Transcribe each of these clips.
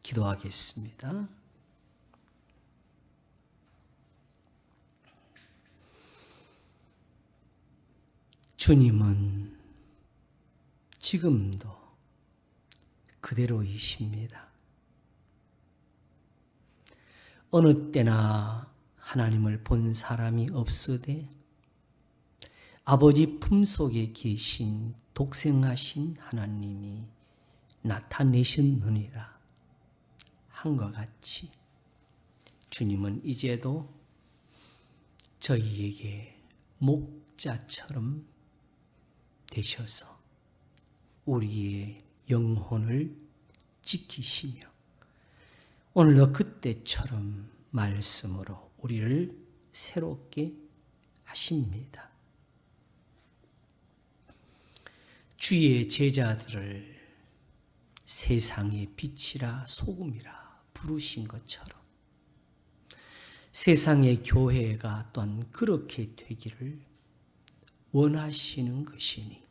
기도하겠습니다. 주님은 지금도 그대로이십니다. 어느 때나 하나님을 본 사람이 없으되 아버지 품속에 계신 독생하신 하나님이 나타내셨느니라 한것 같이 주님은 이제도 저희에게 목자처럼 되셔서 우리의 영혼을 지키시며 오늘도 그때처럼 말씀으로 우리를 새롭게 하십니다. 주의 제자들을 세상의 빛이라 소금이라 부르신 것처럼 세상의 교회가 또한 그렇게 되기를 원하시는 것이니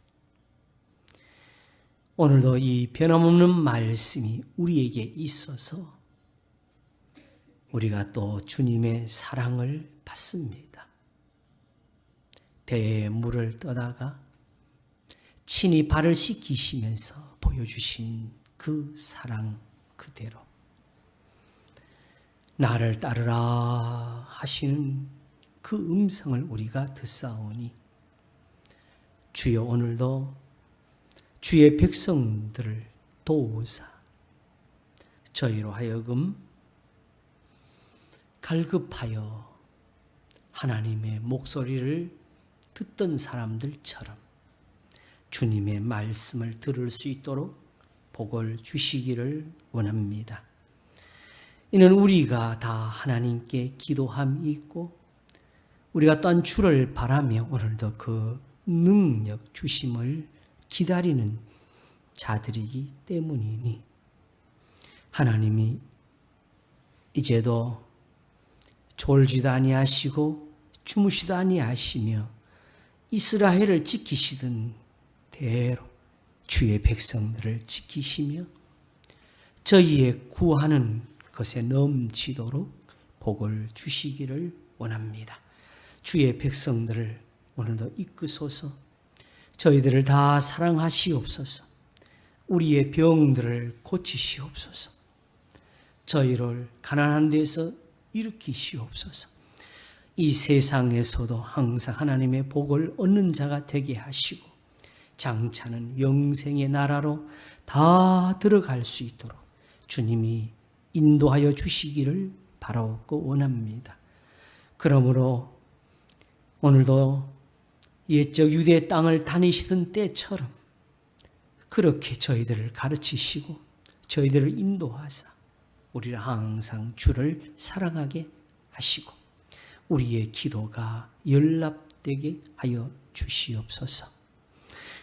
오늘도 이 변함없는 말씀이 우리에게 있어서 우리가 또 주님의 사랑을 받습니다. 배에 물을 떠다가 친히 발을 씻기시면서 보여주신 그 사랑 그대로 나를 따르라 하시는 그 음성을 우리가 듣사오니 주여 오늘도 주의 백성들을 도우사 저희로 하여금 갈급하여 하나님의 목소리를 듣던 사람들처럼 주님의 말씀을 들을 수 있도록 복을 주시기를 원합니다. 이는 우리가 다 하나님께 기도함이 있고 우리가 또한 주를 바라며 오늘도 그 능력 주심을 기다리는 자들이기 때문이니 하나님이 이제도 졸지도 아니하시고 주무시도 아니하시며 이스라엘을 지키시던 대로 주의 백성들을 지키시며 저희의 구하는 것에 넘치도록 복을 주시기를 원합니다. 주의 백성들을 오늘도 이끄소서. 저희들을 다 사랑하시옵소서. 우리의 병들을 고치시옵소서. 저희를 가난한 데서 일으키시옵소서. 이 세상에서도 항상 하나님의 복을 얻는 자가 되게 하시고 장차는 영생의 나라로 다 들어갈 수 있도록 주님이 인도하여 주시기를 바라옵고 원합니다. 그러므로 오늘도 옛적 유대 땅을 다니시던 때처럼 그렇게 저희들을 가르치시고 저희들을 인도하사 우리를 항상 주를 사랑하게 하시고 우리의 기도가 연락되게 하여 주시옵소서.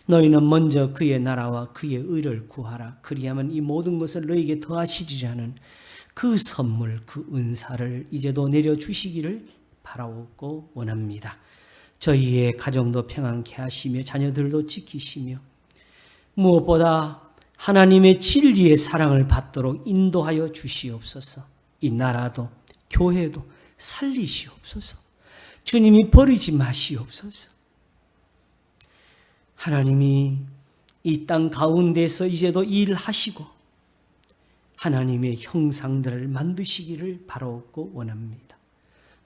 너희는 먼저 그의 나라와 그의 의를 구하라. 그리하면 이 모든 것을 너희에게 더하시리라는 그 선물, 그 은사를 이제도 내려주시기를 바라옵고 원합니다. 저희의 가정도 평안케 하시며 자녀들도 지키시며 무엇보다 하나님의 진리의 사랑을 받도록 인도하여 주시옵소서. 이 나라도 교회도 살리시옵소서. 주님이 버리지 마시옵소서. 하나님이 이 땅 가운데서 이제도 일하시고 하나님의 형상들을 만드시기를 바라옵고 원합니다.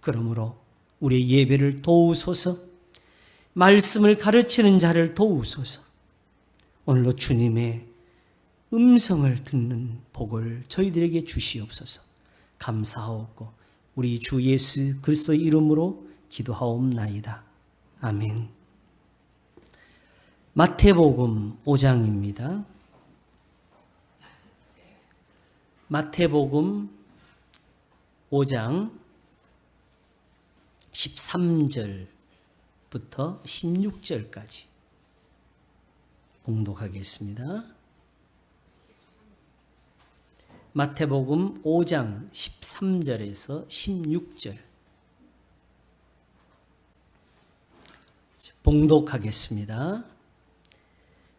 그러므로 우리의 예배를 도우소서. 말씀을 가르치는 자를 도우소서. 오늘도 주님의 음성을 듣는 복을 저희들에게 주시옵소서. 감사하옵고 우리 주 예수 그리스도의 이름으로 기도하옵나이다. 아멘. 마태복음 5장입니다. 마태복음 5장 13절부터 16절까지 봉독하겠습니다. 마태복음 5장 13절에서 16절 봉독하겠습니다.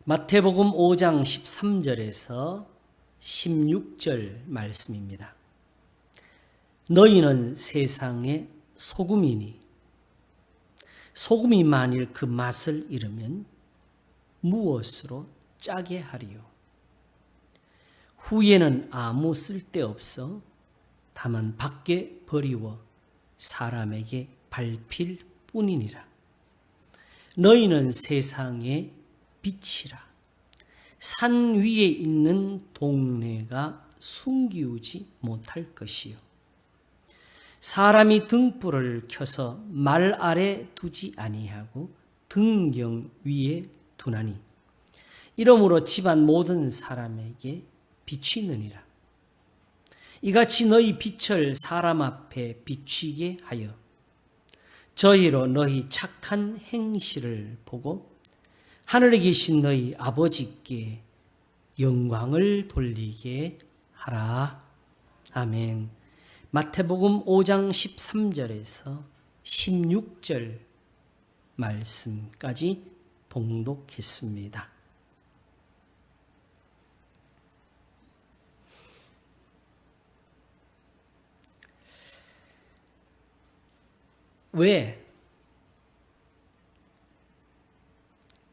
마태복음 5장 13절에서 16절 말씀입니다. 너희는 세상의 소금이니 소금이 만일 그 맛을 잃으면 무엇으로 짜게 하리요? 후에는 아무 쓸데없어 다만 밖에 버리워 사람에게 밟힐 뿐이니라. 너희는 세상의 빛이라. 산 위에 있는 동네가 숨기우지 못할 것이요. 사람이 등불을 켜서 말 아래 두지 아니하고 등경 위에 두나니 이러므로 집안 모든 사람에게 비치느니라. 이같이 너희 빛을 사람 앞에 비치게 하여 저희로 너희 착한 행실을 보고 하늘에 계신 너희 아버지께 영광을 돌리게 하라. 아멘. 마태복음 5장 13절에서 16절 말씀까지 봉독했습니다. 왜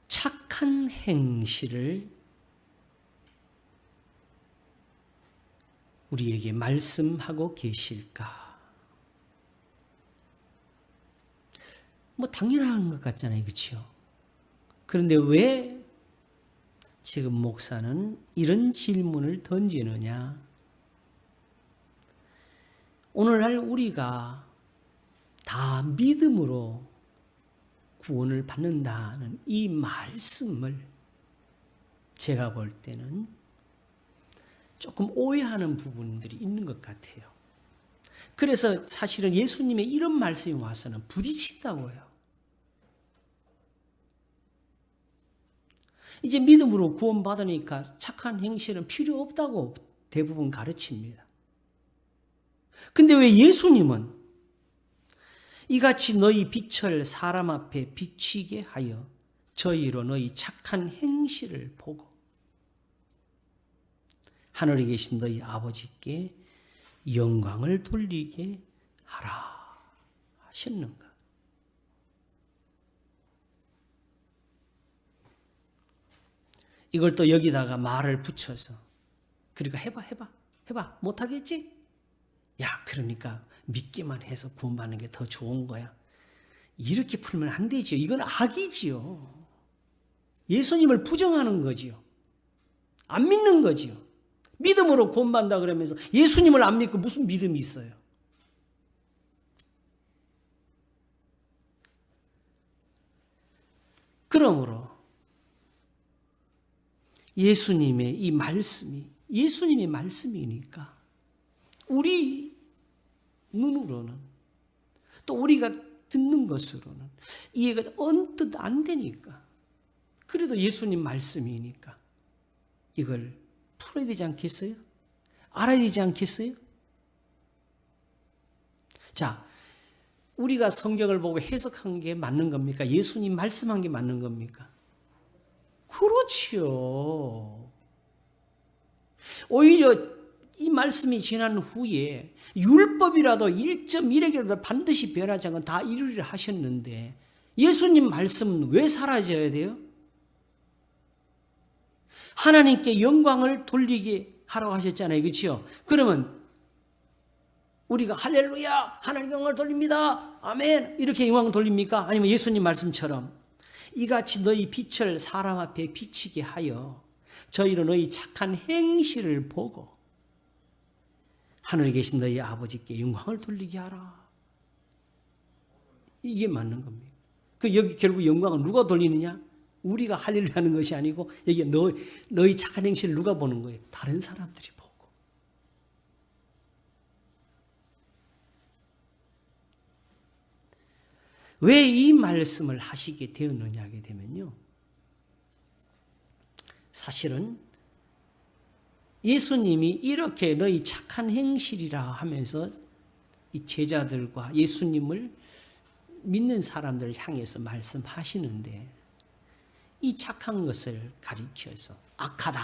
착한 행실을 우리에게 말씀하고 계실까? 뭐 당연한 것 같잖아요. 그렇죠? 그런데 왜 지금 목사는 이런 질문을 던지느냐? 오늘날 우리가 다 믿음으로 구원을 받는다는 이 말씀을 제가 볼 때는 조금 오해하는 부분들이 있는 것 같아요. 그래서 사실은 예수님의 이런 말씀이 와서는 부딪힌다고요. 이제 믿음으로 구원받으니까 착한 행실은 필요 없다고 대부분 가르칩니다. 근데 왜 예수님은 이같이 너희 빛을 사람 앞에 비치게 하여 저희로 너희 착한 행실을 보고 하늘에 계신 너희 아버지께 영광을 돌리게 하라 하셨는가? 이걸 또 여기다가 말을 붙여서 그러니까 해봐 못하겠지? 야, 그러니까 믿기만 해서 구원받는 게 더 좋은 거야. 이렇게 풀면 안 되지요. 이건 악이지요. 예수님을 부정하는 거지요. 안 믿는 거지요. 믿음으로 구원받는다 그러면서 예수님을 안 믿고 무슨 믿음이 있어요? 그러므로 예수님의 이 말씀이 예수님의 말씀이니까 우리 눈으로는 또 우리가 듣는 것으로는 이해가 언뜻 안 되니까 그래도 예수님 말씀이니까 이걸 풀어야 되지 않겠어요? 알아야 되지 않겠어요? 자, 우리가 성경을 보고 해석한 게 맞는 겁니까? 예수님 말씀한 게 맞는 겁니까? 그렇지요. 오히려 이 말씀이 지난 후에 율법이라도 1.1핵이라도 반드시 변하지 않고 다 이루리라 하셨는데 예수님 말씀은 왜 사라져야 돼요? 하나님께 영광을 돌리게 하라고 하셨잖아요. 그렇죠? 그러면 우리가 할렐루야 하나님 영광을 돌립니다. 아멘 이렇게 영광을 돌립니까? 아니면 예수님 말씀처럼 이같이 너희 빛을 사람 앞에 비치게 하여 저희로 너희 착한 행실을 보고 하늘에 계신 너희 아버지께 영광을 돌리게 하라. 이게 맞는 겁니다. 그 여기 결국 영광은 누가 돌리느냐? 우리가 할렐루야 하는 것이 아니고 여기 너희 착한 행실을 누가 보는 거예요? 다른 사람들이 보고. 왜 이 말씀을 하시게 되었느냐 하게 되면요. 사실은 예수님이 이렇게 너희 착한 행실이라 하면서 이 제자들과 예수님을 믿는 사람들을 향해서 말씀하시는데 이 착한 것을 가리켜서 악하다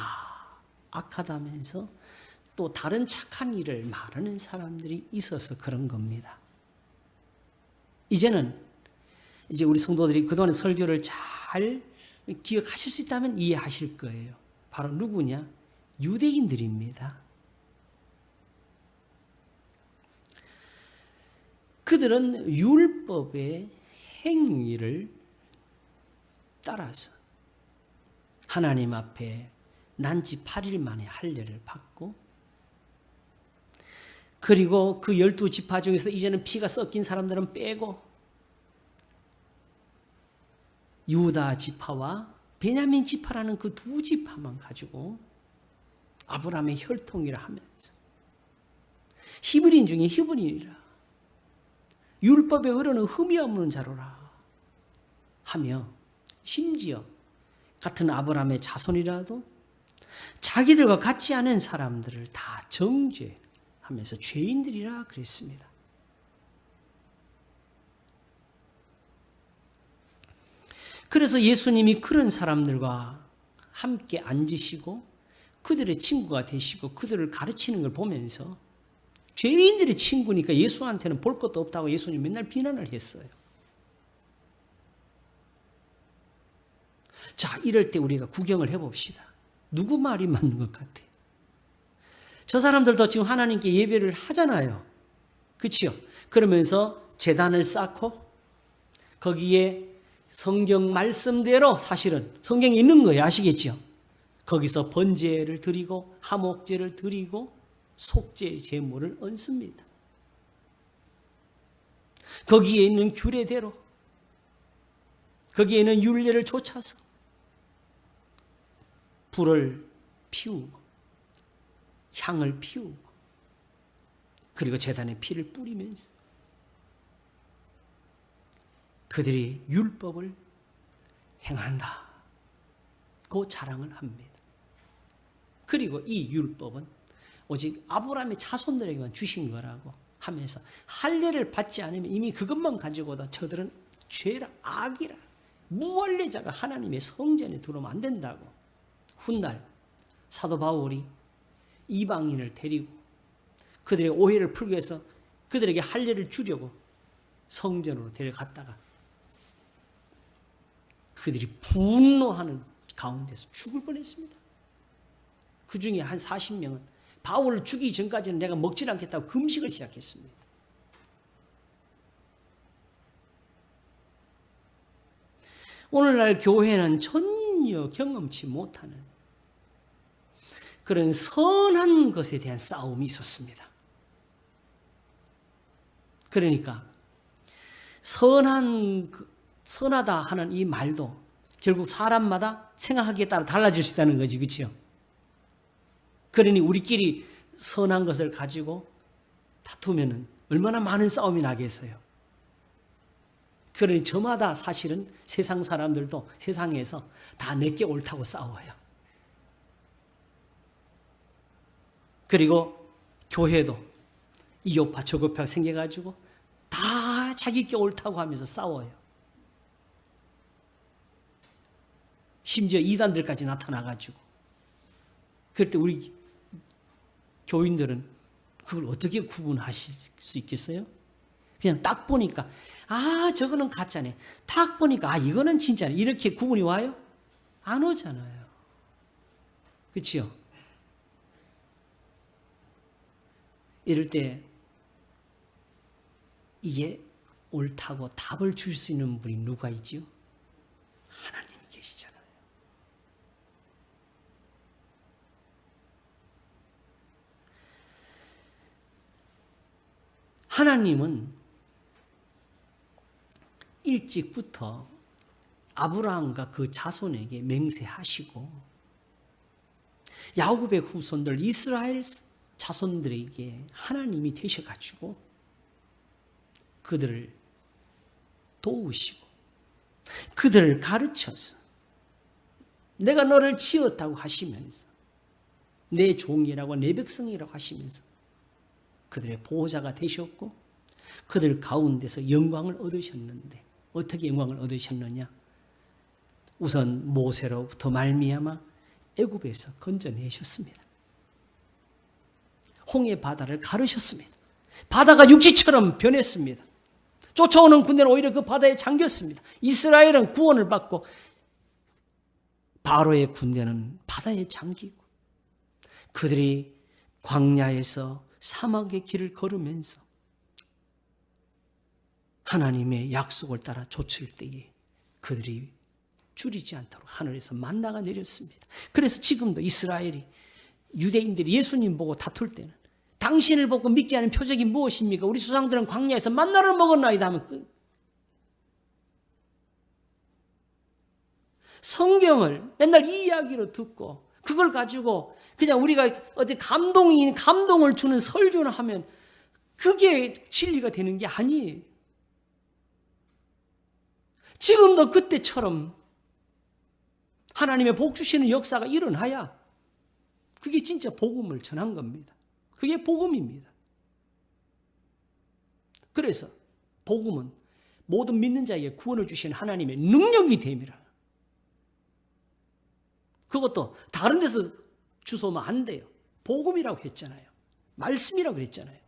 악하다면서 또 다른 착한 일을 말하는 사람들이 있어서 그런 겁니다. 이제는 이제 우리 성도들이 그동안의 설교를 잘 기억하실 수 있다면 이해하실 거예요. 바로 누구냐? 유대인들입니다. 그들은 율법의 행위를 따라서 하나님 앞에 난지 8일 만에 할례를 받고, 그리고 그 12지파 중에서 이제는 피가 섞인 사람들은 빼고 유다 지파와 베냐민 지파라는 그 두 지파만 가지고 아브라함의 혈통이라 하면서 히브리인 중에 히브리인이라 율법의 어른은 흠이 없는 자로라 하며, 심지어 같은 아브라함의 자손이라도 자기들과 같지 않은 사람들을 다 정죄하면서 죄인들이라 그랬습니다. 그래서 예수님이 그런 사람들과 함께 앉으시고 그들의 친구가 되시고 그들을 가르치는 걸 보면서 죄인들의 친구니까 예수한테는 볼 것도 없다고 예수님 맨날 비난을 했어요. 자, 이럴 때 우리가 구경을 해봅시다. 누구 말이 맞는 것 같아요? 저 사람들도 지금 하나님께 예배를 하잖아요. 그렇죠? 그러면서 제단을 쌓고 거기에 성경 말씀대로 사실은 성경에 있는 거예요. 아시겠죠? 거기서 번제를 드리고 하목제를 드리고 속죄 제물을 얹습니다. 거기에 있는 규례대로, 거기에 있는 율례를 좇아서 불을 피우고 향을 피우고 그리고 제단에 피를 뿌리면서 그들이 율법을 행한다고 자랑을 합니다. 그리고 이 율법은 오직 아브라함의 자손들에게만 주신 거라고 하면서 할례를 받지 않으면 이미 그것만 가지고도 저들은 죄라, 악이라, 무할례자가 하나님의 성전에 들어오면 안 된다고. 훗날 사도 바울이 이방인을 데리고 그들의 오해를 풀기 위해서 그들에게 할례를 주려고 성전으로 데려갔다가 그들이 분노하는 가운데서 죽을 뻔했습니다. 그 중에 한 40명은 바울을 죽이기 전까지는 내가 먹지 않겠다고 금식을 시작했습니다. 오늘날 교회는 전혀 경험치 못하는 그런 선한 것에 대한 싸움이 있었습니다. 그러니까 선하다 하는 이 말도 결국 사람마다 생각하기에 따라 달라질 수 있다는 거지, 그렇죠? 그러니 우리끼리 선한 것을 가지고 다투면은 얼마나 많은 싸움이 나겠어요. 그러니 저마다 사실은 세상 사람들도 세상에서 다 내게 옳다고 싸워요. 그리고 교회도 이 교파 저 교파가 생겨가지고 다 자기께 옳다고 하면서 싸워요. 심지어 이단들까지 나타나가지고. 그럴 때 우리 교인들은 그걸 어떻게 구분하실 수 있겠어요? 그냥 딱 보니까 저거는 가짜네. 딱 보니까 이거는 진짜네. 이렇게 구분이 와요? 안 오잖아요. 그렇죠? 이럴 때 이게 옳다고 답을 줄 수 있는 분이 누가 있지요? 하나님이 계시잖아요. 하나님은 일찍부터 아브라함과 그 자손에게 맹세하시고 야곱의 후손들 이스라엘 자손들에게 하나님이 되셔가지고 그들을 도우시고 그들을 가르쳐서 내가 너를 지었다고 하시면서 내 종이라고 내 백성이라고 하시면서 그들의 보호자가 되셨고 그들 가운데서 영광을 얻으셨는데 어떻게 영광을 얻으셨느냐? 우선 모세로부터 말미암아 애굽에서 건져내셨습니다. 홍해 바다를 가르셨습니다. 바다가 육지처럼 변했습니다. 쫓아오는 군대는 오히려 그 바다에 잠겼습니다. 이스라엘은 구원을 받고 바로의 군대는 바다에 잠기고 그들이 광야에서 사막의 길을 걸으면서 하나님의 약속을 따라 좇을 때에 그들이 줄이지 않도록 하늘에서 만나가 내렸습니다. 그래서 지금도 이스라엘이 유대인들이 예수님 보고 다툴 때는 당신을 보고 믿게 하는 표적이 무엇입니까? 우리 조상들은 광야에서 만나를 먹었나이다 하면 성경을 맨날 이 이야기로 듣고 그걸 가지고 그냥 우리가 어디 감동을 주는 설교나 하면 그게 진리가 되는 게 아니에요. 지금도 그때처럼 하나님의 복 주시는 역사가 일어나야 그게 진짜 복음을 전한 겁니다. 그게 복음입니다. 그래서 복음은 모든 믿는 자에게 구원을 주시는 하나님의 능력이 됨이라. 그것도 다른 데서 주소면 안 돼요. 복음이라고 했잖아요. 말씀이라고 그랬잖아요.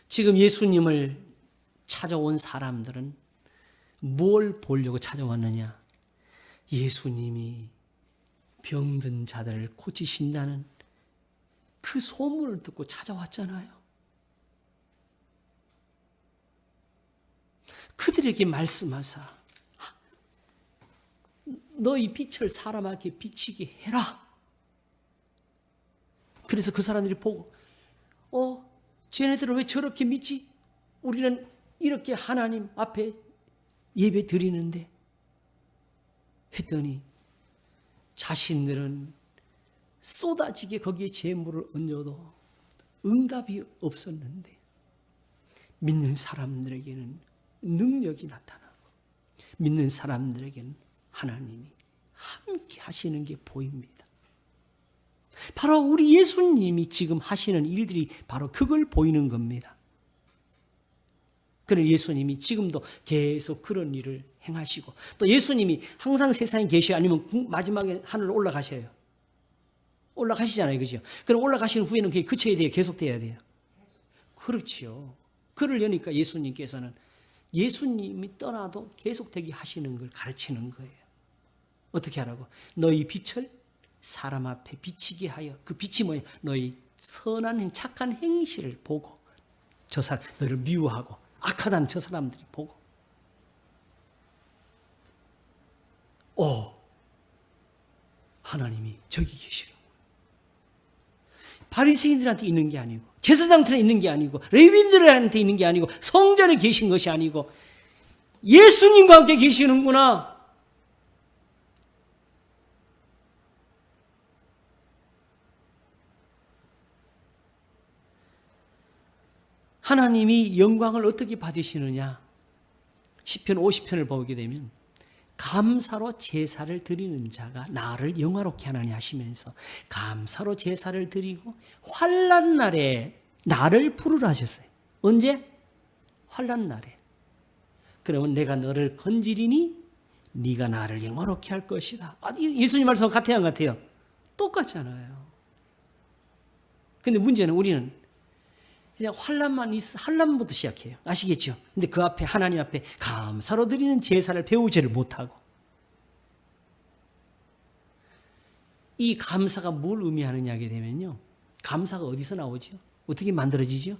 지금 예수님을 찾아온 사람들은 뭘 보려고 찾아왔느냐? 예수님이 병든 자들을 고치신다는 그 소문을 듣고 찾아왔잖아요. 그들에게 말씀하사 너희 빛을 사람에게 비치게 해라. 그래서 그 사람들이 보고 쟤네들은 왜 저렇게 믿지? 우리는 이렇게 하나님 앞에 예배 드리는데 했더니 자신들은 쏟아지게 거기에 재물을 얹어도 응답이 없었는데 믿는 사람들에게는 능력이 나타나고 믿는 사람들에게는 하나님이 함께 하시는 게 보입니다. 바로 우리 예수님이 지금 하시는 일들이 바로 그걸 보이는 겁니다. 그런 예수님이 지금도 계속 그런 일을 행하시고 또 예수님이 항상 세상에 계셔야 아니면 마지막에 하늘로 올라가셔요. 올라가시잖아요. 그죠? 그럼 올라가신 후에는 그게 그쳐야 돼요? 계속돼야 돼요? 그렇지요. 그러려니까 예수님께서는 예수님이 떠나도 계속되게 하시는 걸 가르치는 거예요. 어떻게 하라고? 너희 빛을 사람 앞에 비치게 하여 그 빛이 뭐예요? 너희 선한 착한 행실을 보고 저 사람 너를 미워하고 악하다는 저 사람들이 보고 하나님이 저기 계시는구나. 바리새인들한테 있는 게 아니고 제사장들한테 있는 게 아니고 레위인들한테 있는 게 아니고 성전에 계신 것이 아니고 예수님과 함께 계시는구나. 하나님이 영광을 어떻게 받으시느냐? 시편 50편을 보게 되면 감사로 제사를 드리는 자가 나를 영화롭게 하나니 하시면서 감사로 제사를 드리고 환난 날에 나를 부르라 하셨어요. 언제? 환난 날에. 그러면 내가 너를 건지리니 네가 나를 영화롭게 할 것이다. 예수님 말씀 같아요, 안 같아요? 똑같잖아요. 근데 문제는 우리는 그냥 환난부터 시작해요. 아시겠죠? 근데 그 앞에 하나님 앞에 감사로 드리는 제사를 배우지를 못하고 이 감사가 뭘 의미하느냐 하게 되면요. 감사가 어디서 나오죠? 어떻게 만들어지죠?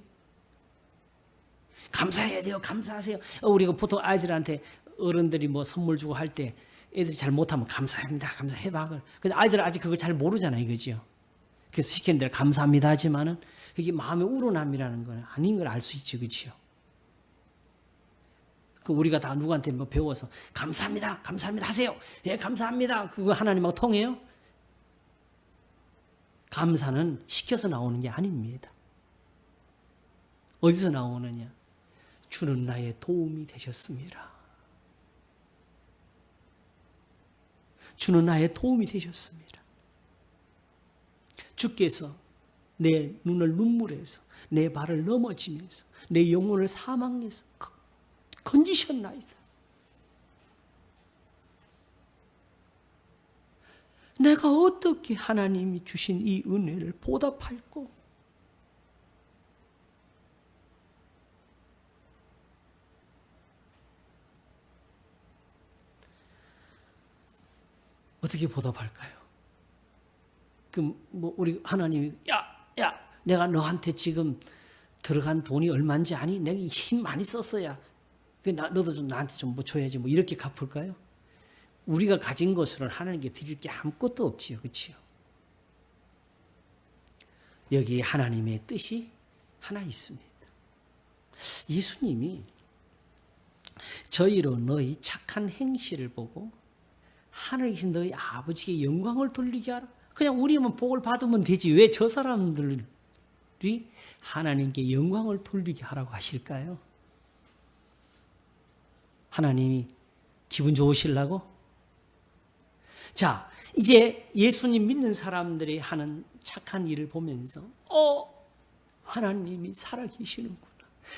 감사해야 돼요. 감사하세요. 우리가 보통 아이들한테 어른들이 뭐 선물 주고 할 때 애들이 잘 못하면 감사합니다. 감사해봐. 근데 아이들은 아직 그걸 잘 모르잖아요. 그죠? 그래서 시키는 대로 감사합니다 하지만은 그게 마음의 우러남이라는 건 아닌 걸 알 수 있죠. 그렇죠? 그 우리가 다 누구한테 뭐 배워서 감사합니다. 감사합니다 하세요. 예, 감사합니다. 그거 하나님하고 통해요? 감사는 시켜서 나오는 게 아닙니다. 어디서 나오느냐? 주는 나의 도움이 되셨습니다. 주는 나의 도움이 되셨습니다. 주께서 내 눈을 눈물에서 내 발을 넘어지면서 내 영혼을 사망에서 건지셨나이다. 내가 어떻게 하나님이 주신 이 은혜를 보답할꼬? 어떻게 보답할까요? 우리 하나님이 야, 내가 너한테 지금 들어간 돈이 얼마인지 아니? 내가 힘 많이 썼어야. 너도 좀 나한테 좀 뭐 줘야지. 뭐 이렇게 갚을까요? 우리가 가진 것으로는 하나님께 드릴 게 아무것도 없지요, 그렇지요? 여기 하나님의 뜻이 하나 있습니다. 예수님이 저희로 너희 착한 행실을 보고 하늘에 계신 너희 아버지께 영광을 돌리게 하라. 그냥 우리만 복을 받으면 되지. 왜 저 사람들이 하나님께 영광을 돌리게 하라고 하실까요? 하나님이 기분 좋으시려고? 자, 이제 예수님 믿는 사람들이 하는 착한 일을 보면서 하나님이 살아계시는구나.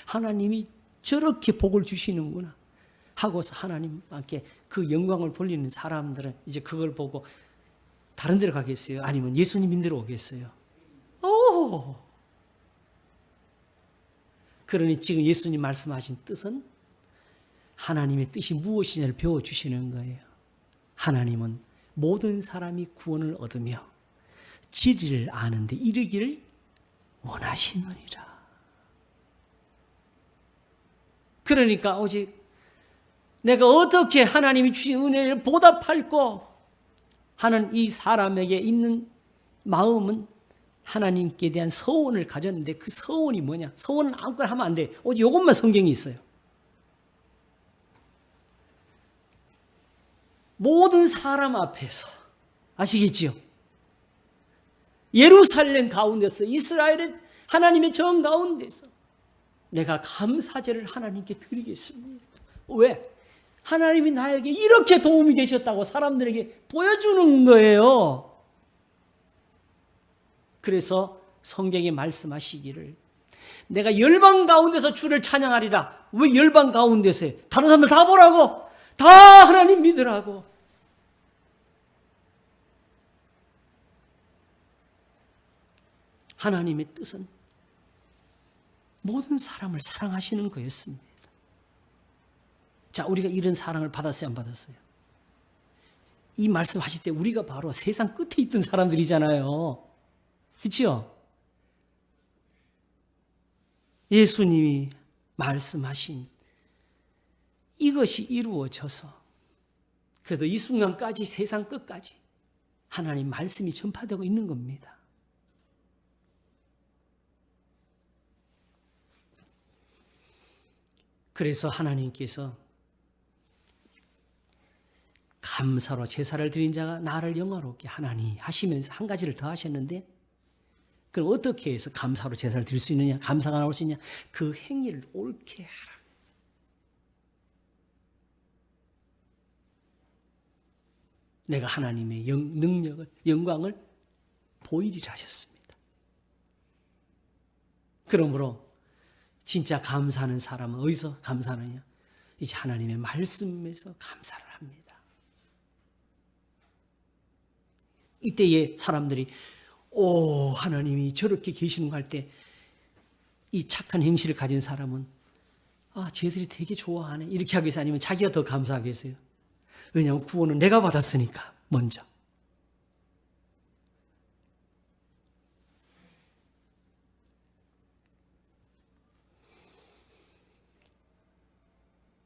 하나님이 저렇게 복을 주시는구나 하고서 하나님께 그 영광을 돌리는 사람들은 이제 그걸 보고 다른 데로 가겠어요? 아니면 예수님 믿는 데로 오겠어요? 그러니 지금 예수님 말씀하신 뜻은 하나님의 뜻이 무엇이냐를 배워주시는 거예요. 하나님은 모든 사람이 구원을 얻으며 진리를 아는데 이르기를 원하시느니라. 그러니까 오직 내가 어떻게 하나님이 주신 은혜를 보답할꼬 하는 이 사람에게 있는 마음은 하나님께 대한 서원을 가졌는데 그 서원이 뭐냐? 서원은 아무거나 하면 안 돼. 오직 이것만 성경이 있어요. 모든 사람 앞에서 아시겠지요? 예루살렘 가운데서 이스라엘의 하나님의 정 가운데서 내가 감사제를 하나님께 드리겠습니다. 왜? 하나님이 나에게 이렇게 도움이 되셨다고 사람들에게 보여주는 거예요. 그래서 성경에 말씀하시기를 내가 열방 가운데서 주를 찬양하리라. 왜 열방 가운데서 해? 다른 사람들 다 보라고. 다 하나님 믿으라고. 하나님의 뜻은 모든 사람을 사랑하시는 거였습니다. 자, 우리가 이런 사랑을 받았어요, 안 받았어요? 이 말씀하실 때 우리가 바로 세상 끝에 있던 사람들이잖아요. 그렇죠? 예수님이 말씀하신 이것이 이루어져서 그래도 이 순간까지 세상 끝까지 하나님 말씀이 전파되고 있는 겁니다. 그래서 하나님께서 감사로 제사를 드린 자가 나를 영화롭게 하나니 하시면서 한 가지를 더 하셨는데 그럼 어떻게 해서 감사로 제사를 드릴 수 있느냐? 감사가 나올 수 있느냐? 그 행위를 옳게 하라. 내가 하나님의 능력을, 영광을 보이리라 하셨습니다. 그러므로 진짜 감사하는 사람은 어디서 감사하느냐? 이제 하나님의 말씀에서 감사를 합니다. 이때에 사람들이 하나님이 저렇게 계시는 거 할 때 이 착한 행실을 가진 사람은 쟤들이 되게 좋아하네 이렇게 하겠어요? 아니면 자기가 더 감사하겠어요? 왜냐하면 구원은 내가 받았으니까 먼저.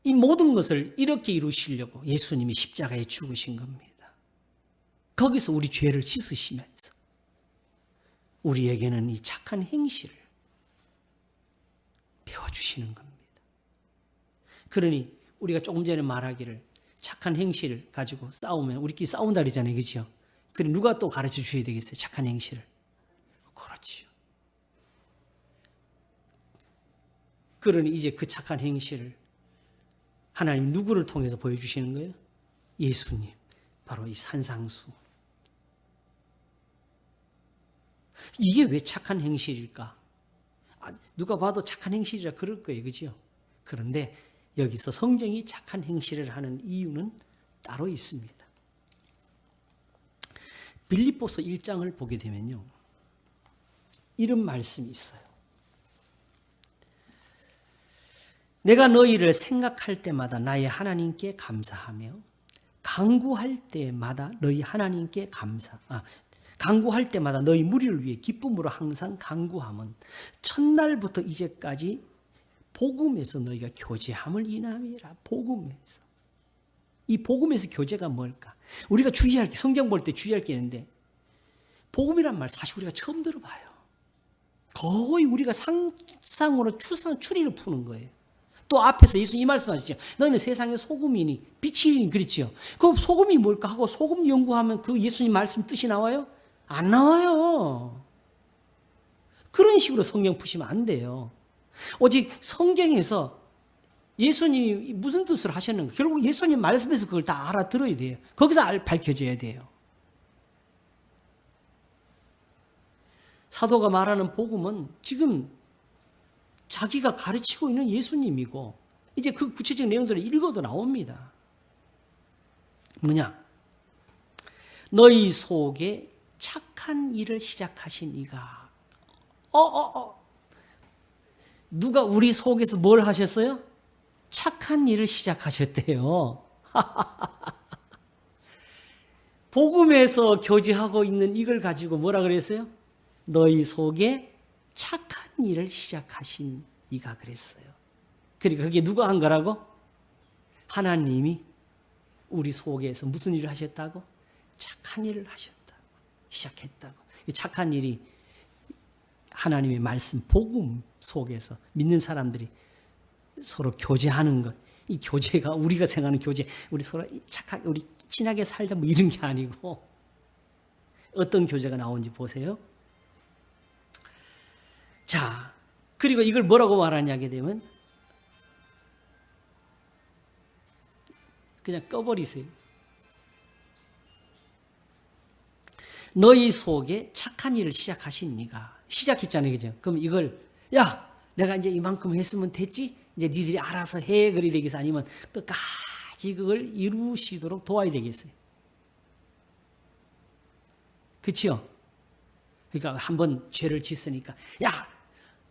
이 모든 것을 이렇게 이루시려고 예수님이 십자가에 죽으신 겁니다. 거기서 우리 죄를 씻으시면서 우리에게는 이 착한 행실을 배워주시는 겁니다. 그러니 우리가 조금 전에 말하기를 착한 행실을 가지고 싸우면 우리끼리 싸운다 그러잖아요. 그렇죠? 그럼 누가 또 가르쳐 주셔야 되겠어요? 착한 행실을. 그렇지요. 그러니 이제 그 착한 행실을 하나님 누구를 통해서 보여주시는 거예요? 예수님. 바로 이 산상수. 이게 왜 착한 행실일까? 누가 봐도 착한 행실이라 그럴 거예요. 그죠? 그런데 여기서 성경이 착한 행실을 하는 이유는 따로 있습니다. 빌립보서 1장을 보게 되면요, 이런 말씀이 있어요. 내가 너희를 생각할 때마다 나의 하나님께 감사하며 간구할 때마다 간구할 때마다 너희 무리를 위해 기쁨으로 항상 간구함은 첫날부터 이제까지 복음에서 너희가 교제함을 인함이라. 복음에서. 이 복음에서 교제가 뭘까? 우리가 주의할 게, 성경 볼 때 주의할 게 있는데, 복음이란 말 사실 우리가 처음 들어봐요. 거의 우리가 상상으로 추리를 푸는 거예요. 또 앞에서 예수님 이 말씀하시죠. 너희는 세상의 소금이니 빛이니, 그랬죠. 그 소금이 뭘까 하고 소금 연구하면 그 예수님 말씀 뜻이 나와요? 안 나와요. 그런 식으로 성경 푸시면 안 돼요. 오직 성경에서 예수님이 무슨 뜻을 하셨는가, 결국 예수님 말씀에서 그걸 다 알아들어야 돼요. 거기서 밝혀져야 돼요. 사도가 말하는 복음은 지금 자기가 가르치고 있는 예수님이고, 이제 그 구체적인 내용들을 읽어도 나옵니다. 뭐냐? 너희 속에 착한 일을 시작하신 이가. 누가 우리 속에서 뭘 하셨어요? 착한 일을 시작하셨대요. 복음에서 교제하고 있는 이걸 가지고 뭐라 그랬어요? 너희 속에 착한 일을 시작하신 이가 그랬어요. 그러니까 그게 누가 한 거라고? 하나님이 우리 속에서 무슨 일을 하셨다고? 착한 일을 하셨다고. 시작했다고. 이 착한 일이 하나님의 말씀, 복음 속에서 믿는 사람들이 서로 교제하는 것. 이 교제가 우리가 생각하는 교제, 우리 서로 착하게, 우리 친하게 살자 뭐 이런 게 아니고, 어떤 교제가 나오는지 보세요. 자, 그리고 이걸 뭐라고 말하냐게 되면 그냥 꺼버리세요. 너희 속에 착한 일을 시작하신 이가. 시작했잖아요, 그죠? 그럼 이걸, 야, 내가 이제 이만큼 했으면 됐지? 이제 니들이 알아서 해, 그리 되겠어? 아니면 끝까지 그걸 이루시도록 도와야 되겠어요? 그치요? 그러니까 한번 죄를 짓으니까, 야,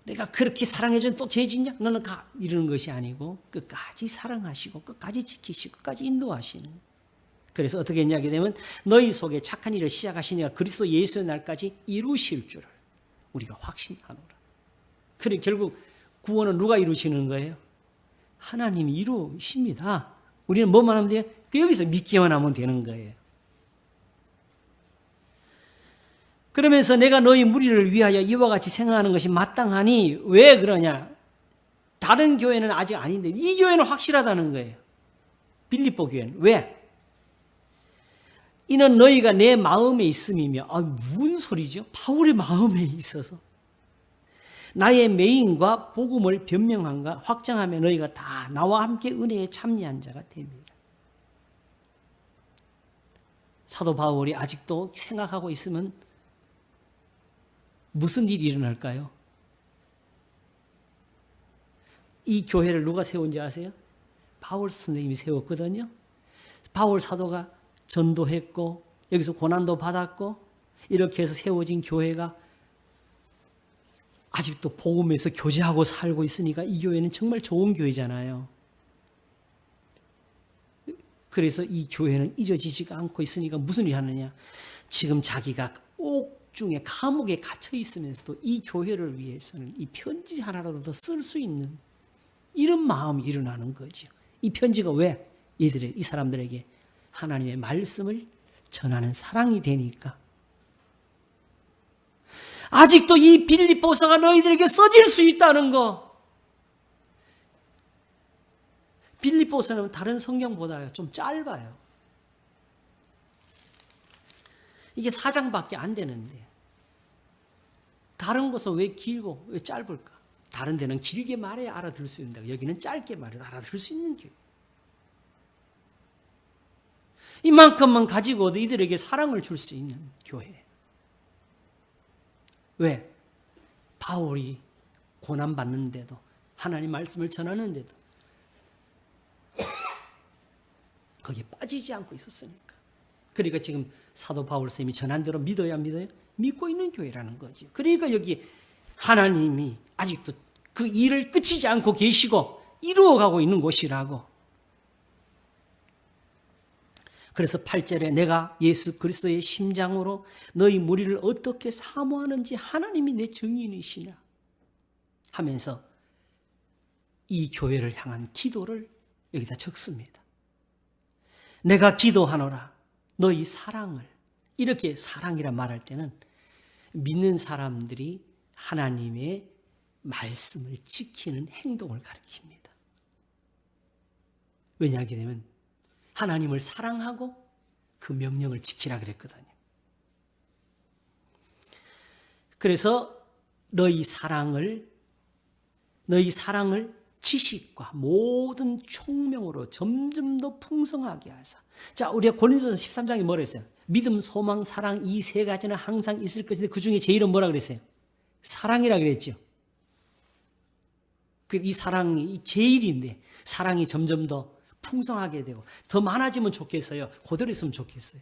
내가 그렇게 사랑해준 또 죄 짓냐? 너는 가. 이러는 것이 아니고 끝까지 사랑하시고 끝까지 지키시고 끝까지 인도하시는. 그래서 어떻게 했냐게 되면 너희 속에 착한 일을 시작하시니가 그리스도 예수의 날까지 이루실 줄을 우리가 확신하노라. 그래 결국 구원은 누가 이루시는 거예요? 하나님이 이루십니다. 우리는 뭐만 하면 돼요? 여기서 믿기만 하면 되는 거예요. 그러면서 내가 너희 무리를 위하여 이와 같이 생각하는 것이 마땅하니 왜 그러냐? 다른 교회는 아직 아닌데 이 교회는 확실하다는 거예요. 빌립보 교회는. 왜? 이는 너희가 내 마음에 있음이며. 무슨 소리죠? 바울의 마음에 있어서 나의 매인과 복음을 변명한가 확정하며 너희가 다 나와 함께 은혜에 참여한 자가 됩니다. 사도 바울이 아직도 생각하고 있으면 무슨 일이 일어날까요? 이 교회를 누가 세운지 아세요? 바울 선생님이 세웠거든요. 바울 사도가 전도했고 여기서 고난도 받았고 이렇게 해서 세워진 교회가 아직도 복음에서 교제하고 살고 있으니까 이 교회는 정말 좋은 교회잖아요. 그래서 이 교회는 잊어지지가 않고 있으니까 무슨 일을 하느냐? 지금 자기가 옥중에 감옥에 갇혀 있으면서도 이 교회를 위해서는 이 편지 하나라도 더 쓸 수 있는 이런 마음이 일어나는 거죠. 이 편지가 왜? 이 사람들에게 하나님의 말씀을 전하는 사랑이 되니까. 아직도 이 빌립보서가 너희들에게 써질 수 있다는 거. 빌립보서는 다른 성경보다 좀 짧아요. 이게 4장밖에 안 되는데 다른 것은 왜 길고 왜 짧을까? 다른 데는 길게 말해야 알아들을 수 있는데 여기는 짧게 말해야 알아들을 수 있는 교회. 이만큼만 가지고도 이들에게 사랑을 줄 수 있는 교회. 왜? 바울이 고난받는데도 하나님 말씀을 전하는데도 거기에 빠지지 않고 있었으니까. 그러니까 지금 사도 바울 쌤이 전한 대로 믿어야 믿어요? 믿고 있는 교회라는 거죠. 그러니까 여기 하나님이 아직도 그 일을 끝이지 않고 계시고 이루어가고 있는 곳이라고. 그래서 8절에 내가 예수 그리스도의 심장으로 너희 무리를 어떻게 사모하는지 하나님이 내 증인이시냐 하면서 이 교회를 향한 기도를 여기다 적습니다. 내가 기도하노라 너희 사랑을. 이렇게 사랑이라 말할 때는 믿는 사람들이 하나님의 말씀을 지키는 행동을 가리킵니다. 왜냐하게 되면 하나님을 사랑하고 그 명령을 지키라 그랬거든요. 그래서 너희 사랑을 지식과 모든 총명으로 점점 더 풍성하게 하사. 자, 우리가 고린도서 13장에 뭐라 했어요? 믿음, 소망, 사랑 이 세 가지는 항상 있을 것인데 그 중에 제일은 뭐라 그랬어요? 사랑이라 그랬죠. 이 사랑이 제일인데 사랑이 점점 더 풍성하게 되고 더 많아지면 좋겠어요? 그대로 있으면 좋겠어요?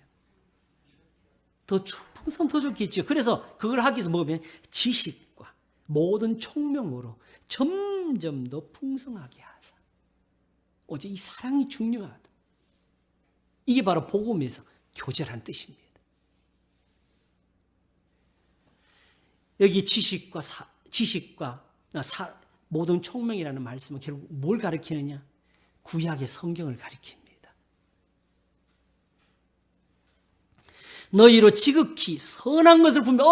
더 풍성하면 더 좋겠죠. 그래서 그걸 하기 위해서 뭐냐면 지식과 모든 총명으로 점점 더 풍성하게 하사. 어제 이 사랑이 중요하다. 이게 바로 복음에서 교제라는 뜻입니다. 여기 지식과 모든 총명이라는 말씀은 결국 뭘 가리키느냐? 구약의 성경을 가리킵니다. 너희로 지극히 선한 것을 분명,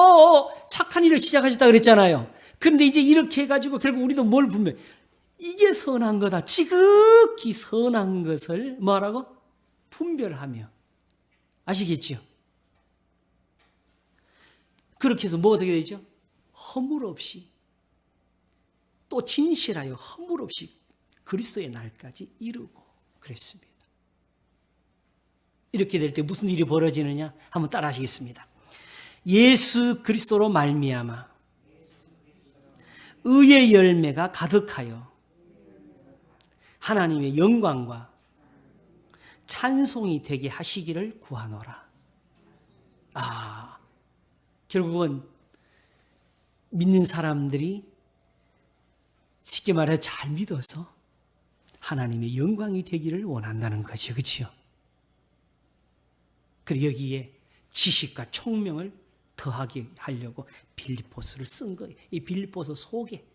착한 일을 시작하셨다 그랬잖아요. 그런데 이제 이렇게 해가지고 결국 우리도 뭘 분명, 이게 선한 거다. 지극히 선한 것을 뭐라고? 분별하며. 아시겠죠? 그렇게 해서 뭐 어떻게 되죠? 허물 없이 또 진실하여 허물 없이 그리스도의 날까지 이루고 그랬습니다. 이렇게 될 때 무슨 일이 벌어지느냐? 한번 따라 하시겠습니다. 예수 그리스도로 말미암아 의의 열매가 가득하여 하나님의 영광과 찬송이 되게 하시기를 구하노라. 결국은 믿는 사람들이 쉽게 말해 잘 믿어서 하나님의 영광이 되기를 원한다는 거죠. 그렇죠? 그리고 여기에 지식과 총명을 더하게 하려고 빌립보서를 쓴 거예요. 이 빌립보서 속에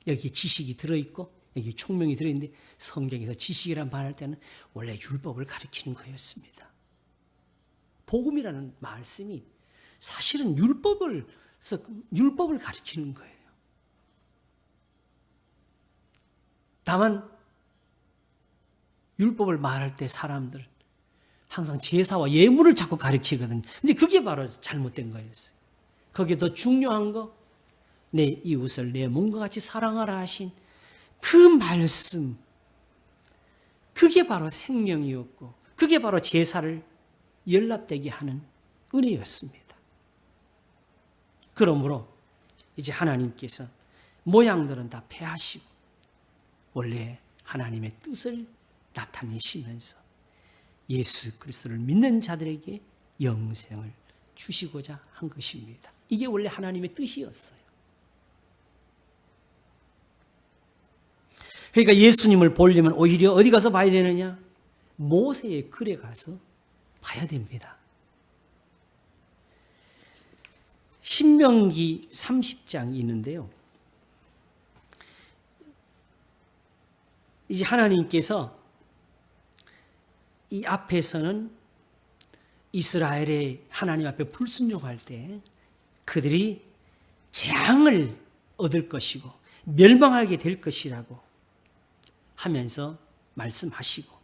여기 지식이 들어있고 여기 총명이 들어있는데 성경에서 지식이란 말할 때는 원래 율법을 가리키는 거였습니다. 복음이라는 말씀이 사실은 율법을 가리키는 거예요. 다만 율법을 말할 때 사람들 항상 제사와 예물을 자꾸 가리키거든요. 근데 그게 바로 잘못된 거였어요. 거기에 더 중요한 거, 내 이웃을 내 몸과 같이 사랑하라 하신 그 말씀, 그게 바로 생명이었고 그게 바로 제사를 연락되게 하는 은혜였습니다. 그러므로 이제 하나님께서 모양들은 다 폐하시고 원래 하나님의 뜻을 나타내시면서 예수 그리스도를 믿는 자들에게 영생을 주시고자 한 것입니다. 이게 원래 하나님의 뜻이었어요. 그러니까 예수님을 보려면 오히려 어디 가서 봐야 되느냐? 모세의 글에 가서 봐야 됩니다. 신명기 30장이 있는데요. 이제 하나님께서 이 앞에서는 이스라엘의 하나님 앞에 불순종할 때 그들이 재앙을 얻을 것이고 멸망하게 될 것이라고 하면서 말씀하시고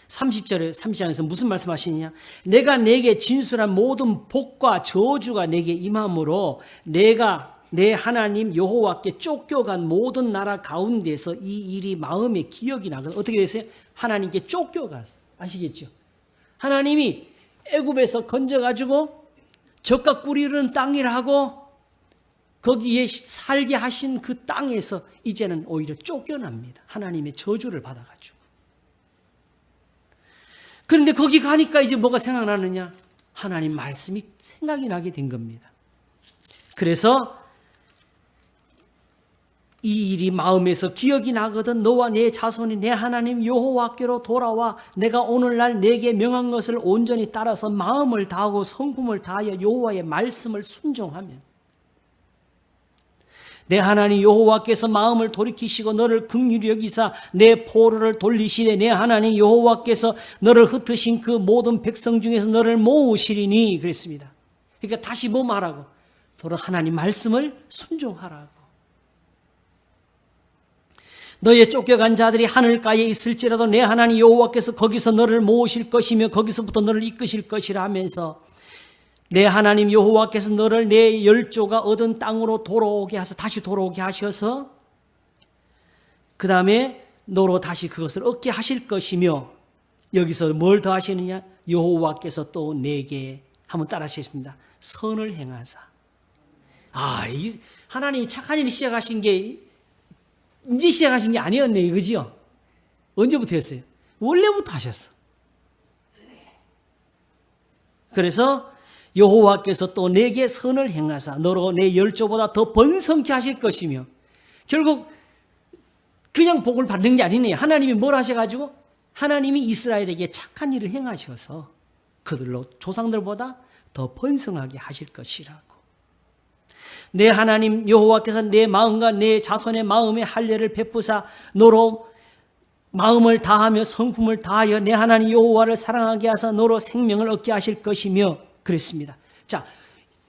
30장에서 무슨 말씀하시느냐? 내가 내게 진술한 모든 복과 저주가 내게 임함으로 내가 내 하나님 여호와께 쫓겨간 모든 나라 가운데서 이 일이 마음에 기억이 나거든. 어떻게 됐어요? 하나님께 쫓겨갔어요. 아시겠죠? 하나님이 애굽에서 건져가지고 젖과 꿀이 흐르는 땅이라고 거기에 살게 하신 그 땅에서 이제는 오히려 쫓겨납니다. 하나님의 저주를 받아가지고. 그런데 거기 가니까 이제 뭐가 생각나느냐? 하나님 말씀이 생각이 나게 된 겁니다. 그래서 이 일이 마음에서 기억이 나거든 너와 내 자손이 내 하나님 여호와께로 돌아와 내가 오늘날 내게 명한 것을 온전히 따라서 마음을 다하고 성품을 다하여 여호와의 말씀을 순종하면 내 하나님 여호와께서 마음을 돌이키시고 너를 긍휼히 여기사 내 포로를 돌리시되 내 하나님 여호와께서 너를 흩으신 그 모든 백성 중에서 너를 모으시리니 그랬습니다. 그러니까 다시 뭐 말하고? 도로 하나님 말씀을 순종하라고. 너의 쫓겨간 자들이 하늘가에 있을지라도 내 하나님 여호와께서 거기서 너를 모으실 것이며 거기서부터 너를 이끄실 것이라 하면서 내 하나님 여호와께서 너를 내 열조가 얻은 땅으로 돌아오게 하셔서 다시 돌아오게 하셔서 그 다음에 너로 다시 그것을 얻게 하실 것이며 여기서 뭘 더 하시느냐? 여호와께서 또 내게 한번 따라 하시겠습니다. 선을 행하사. 이 하나님이 착한 일 시작하신 게 이제 시작하신 게 아니었네, 그죠? 언제부터 했어요? 원래부터 하셨어. 그래서 여호와께서 또 내게 선을 행하사 너로 내 열조보다 더 번성케 하실 것이며 결국 그냥 복을 받는 게 아니네. 하나님이 뭘 하셔가지고 하나님이 이스라엘에게 착한 일을 행하셔서 그들로 조상들보다 더 번성하게 하실 것이라고. 내 하나님 여호와께서 내 마음과 내 자손의 마음에 할례를 베푸사 너로 마음을 다하며 성품을 다하여 내 하나님 여호와를 사랑하게 하사 너로 생명을 얻게 하실 것이며 그랬습니다. 자,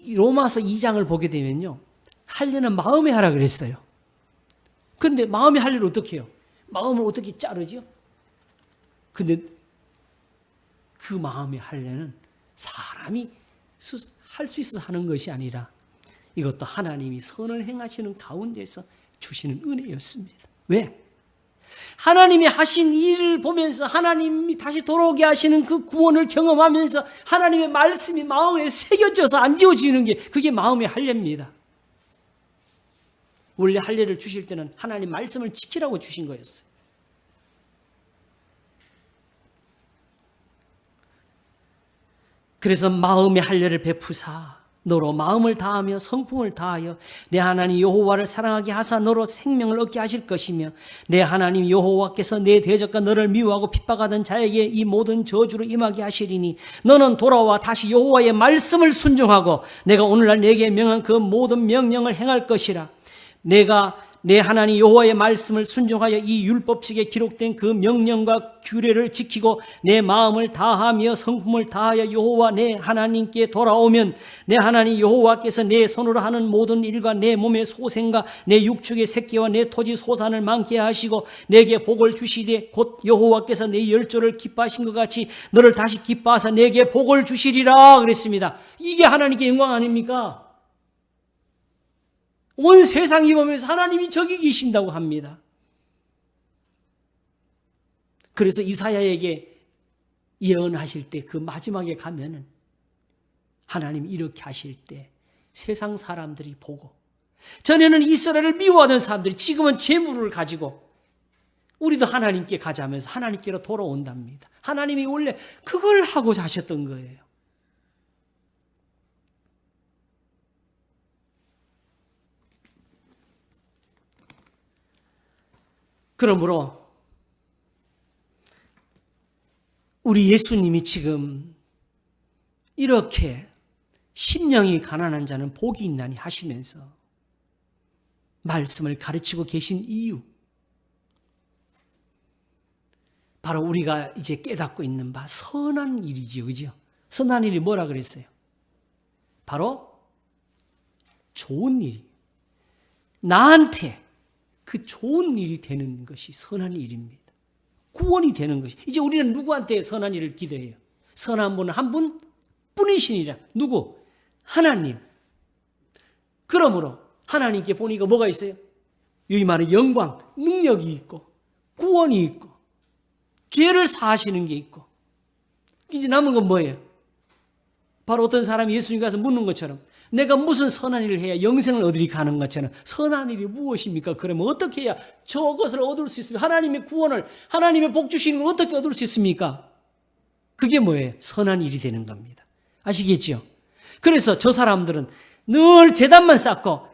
로마서 2장을 보게 되면요. 할례는 마음에 하라 그랬어요. 그런데 마음의 할례를 어떻게 해요? 마음을 어떻게 자르죠? 근데 그 마음의 할례는 사람이 할 수 있어서 하는 것이 아니라 이것도 하나님이 선을 행하시는 가운데서 주시는 은혜였습니다. 왜? 하나님이 하신 일을 보면서 하나님이 다시 돌아오게 하시는 그 구원을 경험하면서 하나님의 말씀이 마음에 새겨져서 안 지워지는 게 그게 마음의 할례입니다. 원래 할례를 주실 때는 하나님 말씀을 지키라고 주신 거였어요. 그래서 마음의 할례를 베푸사 너로 마음을 다하며 성품을 다하여 내 하나님 여호와를 사랑하게 하사 너로 생명을 얻게 하실 것이며 내 하나님 여호와께서 내 대적과 너를 미워하고 핍박하던 자에게 이 모든 저주를 임하게 하시리니 너는 돌아와 다시 여호와의 말씀을 순종하고 내가 오늘날 내게 명한 그 모든 명령을 행할 것이라. 내가 내 하나님 여호와의 말씀을 순종하여 이 율법책에 기록된 그 명령과 규례를 지키고 내 마음을 다하며 성품을 다하여 여호와 내 하나님께 돌아오면 내 하나님 여호와께서 내 손으로 하는 모든 일과 내 몸의 소생과 내 육축의 새끼와 내 토지 소산을 많게 하시고 내게 복을 주시되 곧 여호와께서 내 열조를 기뻐하신 것 같이 너를 다시 기뻐하사 내게 복을 주시리라 그랬습니다. 이게 하나님께 영광 아닙니까? 온 세상이 보면서 하나님이 저기 계신다고 합니다. 그래서 이사야에게 예언하실 때 그 마지막에 가면은 하나님이 이렇게 하실 때 세상 사람들이 보고 전에는 이스라엘을 미워하던 사람들이 지금은 재물을 가지고 우리도 하나님께 가자면서 하나님께로 돌아온답니다. 하나님이 원래 그걸 하고자 하셨던 거예요. 그러므로 우리 예수님이 지금 이렇게 심령이 가난한 자는 복이 있나니 하시면서 말씀을 가르치고 계신 이유, 바로 우리가 이제 깨닫고 있는 바 선한 일이지요. 그죠? 선한 일이 뭐라 그랬어요? 바로 좋은 일이 나한테 그 좋은 일이 되는 것이 선한 일입니다. 구원이 되는 것이. 이제 우리는 누구한테 선한 일을 기대해요? 선한 분은 한 분 뿐이시니라. 누구? 하나님. 그러므로 하나님께 보니까 뭐가 있어요? 여기 말하는 영광, 능력이 있고 구원이 있고 죄를 사하시는 게 있고 이제 남은 건 뭐예요? 바로 어떤 사람이 예수님 가서 묻는 것처럼 내가 무슨 선한 일을 해야 영생을 얻으리 가는 것처럼 선한 일이 무엇입니까? 그러면 어떻게 해야 저것을 얻을 수 있습니까? 하나님의 구원을, 하나님의 복 주시는 걸 어떻게 얻을 수 있습니까? 그게 뭐예요? 선한 일이 되는 겁니다. 아시겠죠? 그래서 저 사람들은 늘 제단만 쌓고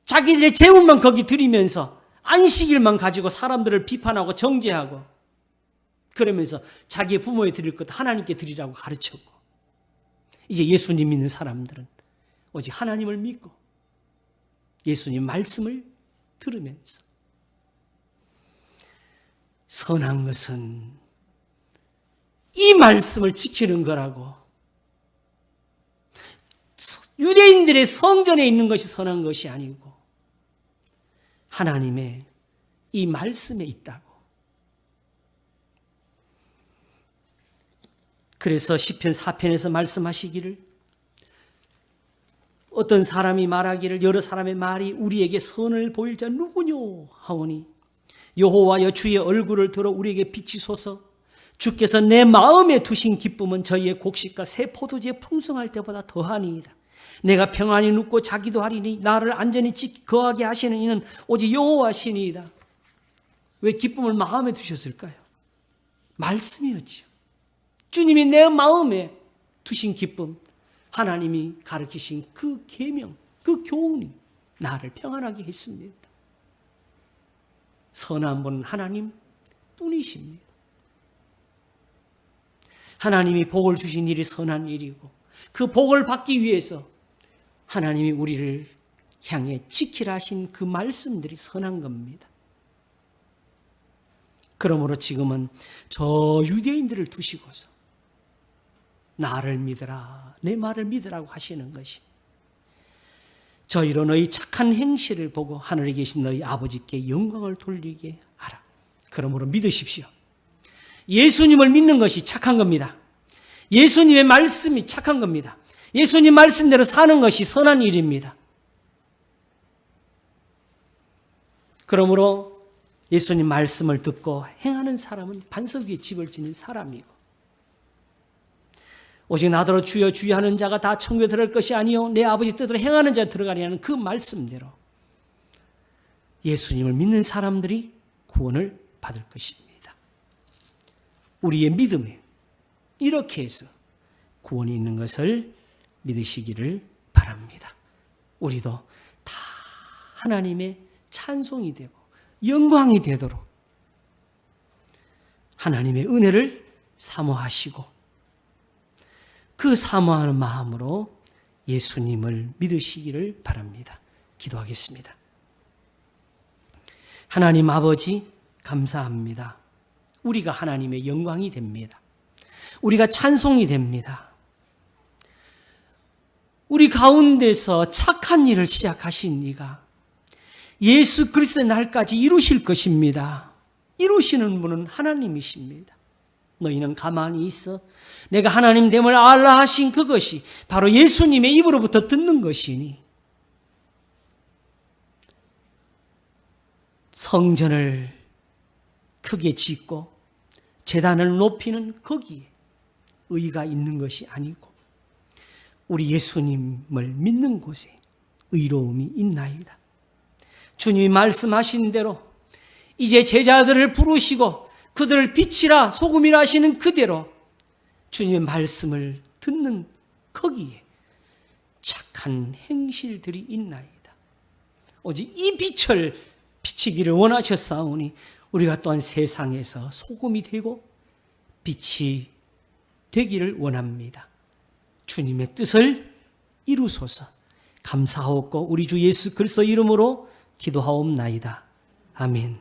자기들의 재물만 거기 드리면서 안식일만 가지고 사람들을 비판하고 정죄하고 그러면서 자기의 부모에 드릴 것 하나님께 드리라고 가르쳤고, 이제 예수님 믿는 사람들은 오직 하나님을 믿고 예수님 말씀을 들으면서 선한 것은 이 말씀을 지키는 거라고, 유대인들의 성전에 있는 것이 선한 것이 아니고 하나님의 이 말씀에 있다고. 그래서 시편 4편에서 말씀하시기를, 어떤 사람이 말하기를 여러 사람의 말이 우리에게 선을 보일 자 누구뇨 하오니 여호와여 주의 얼굴을 들어 우리에게 비치소서. 주께서 내 마음에 두신 기쁨은 저희의 곡식과 새 포도주에 풍성할 때보다 더하니이다. 내가 평안히 눕고 자기도 하리니 나를 안전히 거하게 하시는 이는 오직 여호와시니이다. 왜 기쁨을 마음에 두셨을까요? 말씀이었지요. 주님이 내 마음에 두신 기쁨, 하나님이 가르치신 그 계명, 그 교훈이 나를 평안하게 했습니다. 선한 분은 하나님 뿐이십니다. 하나님이 복을 주신 일이 선한 일이고, 그 복을 받기 위해서 하나님이 우리를 향해 지키라 하신 그 말씀들이 선한 겁니다. 그러므로 지금은 저 유대인들을 두시고서 나를 믿으라, 내 말을 믿으라고 하시는 것이, 저희로 너희 착한 행실을 보고 하늘에 계신 너희 아버지께 영광을 돌리게 하라. 그러므로 믿으십시오. 예수님을 믿는 것이 착한 겁니다. 예수님의 말씀이 착한 겁니다. 예수님 말씀대로 사는 것이 선한 일입니다. 그러므로 예수님 말씀을 듣고 행하는 사람은 반석 위에 집을 짓는 사람이고, 오직 나더러 주여 주여 하는 자가 다 천국에 들어갈 것이 아니요 내 아버지 뜻대로 행하는 자 들어가리라는 그 말씀대로 예수님을 믿는 사람들이 구원을 받을 것입니다. 우리의 믿음에 이렇게 해서 구원이 있는 것을 믿으시기를 바랍니다. 우리도 다 하나님의 찬송이 되고 영광이 되도록 하나님의 은혜를 사모하시고, 그 사모하는 마음으로 예수님을 믿으시기를 바랍니다. 기도하겠습니다. 하나님 아버지, 감사합니다. 우리가 하나님의 영광이 됩니다. 우리가 찬송이 됩니다. 우리 가운데서 착한 일을 시작하신 이가 예수 그리스도의 날까지 이루실 것입니다. 이루시는 분은 하나님이십니다. 너희는 가만히 있어 내가 하나님 됨을 알라 하신 그것이 바로 예수님의 입으로부터 듣는 것이니, 성전을 크게 짓고 제단을 높이는 거기에 의가 있는 것이 아니고 우리 예수님을 믿는 곳에 의로움이 있나이다. 주님이 말씀하신 대로 이제 제자들을 부르시고 그들을 빛이라 소금이라 하시는 그대로 주님의 말씀을 듣는 거기에 착한 행실들이 있나이다. 오직 이 빛을 비치기를 원하셨사오니 우리가 또한 세상에서 소금이 되고 빛이 되기를 원합니다. 주님의 뜻을 이루소서. 감사하옵고 우리 주 예수 그리스도 이름으로 기도하옵나이다. 아멘.